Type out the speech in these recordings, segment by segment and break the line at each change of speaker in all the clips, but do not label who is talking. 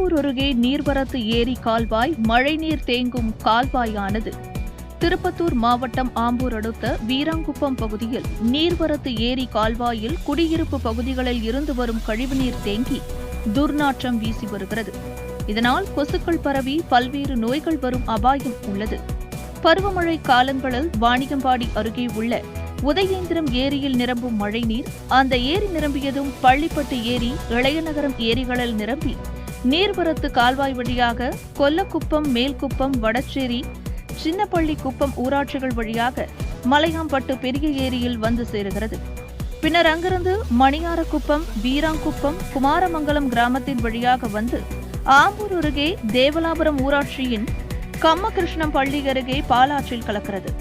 ஆம்பூர் அருகே நீர்வரத்து ஏரி கால்வாய் மழைநீர் தேங்கும் கால்வாயானது திருப்பத்தூர் மாவட்டம் ஆம்பூர் அடுத்த வீராங்குப்பம் பகுதியில் நீர்வரத்து ஏரி கால்வாயில் குடியிருப்பு பகுதிகளில் இருந்து வரும் கழிவுநீர் தேங்கி துர்நாற்றம் வீசி வருகிறது. இதனால் கொசுக்கள் பரவி பல்வேறு நோய்கள் வரும் அபாயம் உள்ளது. பருவமழை காலங்களில் வாணியம்பாடி அருகே உள்ள உதயேந்திரம் ஏரியில் நிரம்பும் மழைநீர் அந்த ஏரி நிரம்பியதும் பள்ளிப்பட்டு ஏரி, இளையநகரம் ஏரிகளில் நிரம்பி நீர்வரத்து கால்வாய் வழியாக கொல்லக்குப்பம், மேல்குப்பம், வடச்சேரி, சின்னப்பள்ளி குப்பம் ஊராட்சிகள் வழியாக மலையாம்பட்டு பெரிய ஏரியில் வந்து சேருகிறது. பின்னர் அங்கிருந்து மணியாரக்குப்பம், வீராங்குப்பம், குமாரமங்கலம் கிராமத்தின் வழியாக வந்து ஆம்பூர் அருகே தேவலாபுரம் ஊராட்சியின் கம்மகிருஷ்ணம் பள்ளி அருகே பாலாற்றில் கலக்கிறது.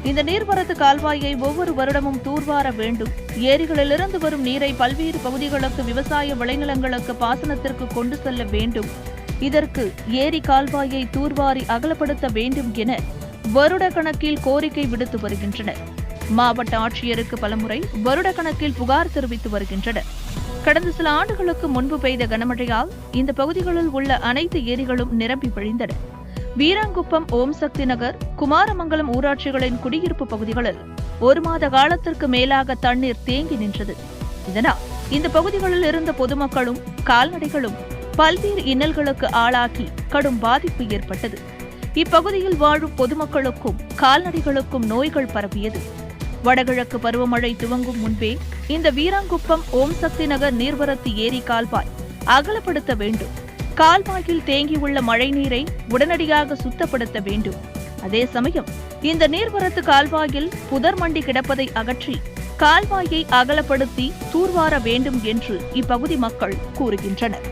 இந்த நீர்வரத்து கால்வாயை ஒவ்வொரு வருடமும் தூர்வார வேண்டும். ஏரிகளிலிருந்து வரும் நீரை பல்வேறு பகுதிகளுக்கு, விவசாய விளைநிலங்களுக்கு பாசனத்திற்கு கொண்டு செல்ல வேண்டும். இதற்கு ஏரி கால்வாயை தூர்வாரி அகலப்படுத்த வேண்டும் என வருட கணக்கில் கோரிக்கை விடுத்து வருகின்றனர். மாவட்ட ஆட்சியருக்கு பலமுறை வருட கணக்கில் புகார் தெரிவித்து வருகின்றனர். கடந்த சில ஆண்டுகளுக்கு முன்பு பெய்த கனமழையால் இந்த பகுதிகளில் உள்ள அனைத்து ஏரிகளும் நிரம்பி வழிந்தன. வீராங்குப்பம், ஓம் சக்தி நகர், குமாரமங்கலம் ஊராட்சிகளின் குடியிருப்பு பகுதிகளில் 1 மாத காலத்திற்கு மேலாக தண்ணீர் தேங்கி நின்றது. இதனால் இந்த பகுதிகளில் இருந்த பொதுமக்களும் கால்நடைகளும் பல்வேறு இன்னல்களுக்கு ஆளாகி கடும் பாதிப்பு ஏற்பட்டது. இப்பகுதியில் வாழும் பொதுமக்களுக்கும் கால்நடைகளுக்கும் நோய்கள் பரவியது. வடகிழக்கு பருவமழை துவங்கும் முன்பே இந்த வீராங்குப்பம், ஓம் சக்தி நகர் நீர்வரத்து ஏரி கால்வாய் அகலப்படுத்த வேண்டும். கால்வாயில் தேங்கியுள்ள மழைநீரை உடனடியாக சுத்தப்படுத்த வேண்டும். அதே சமயம் இந்த நீர்வரத்து கால்வாயில் புதர் மண்டி கிடப்பதை அகற்றி கால்வாயை அகலப்படுத்தி தூர்வார வேண்டும் என்று இப்பகுதி மக்கள் கூறுகின்றனர்.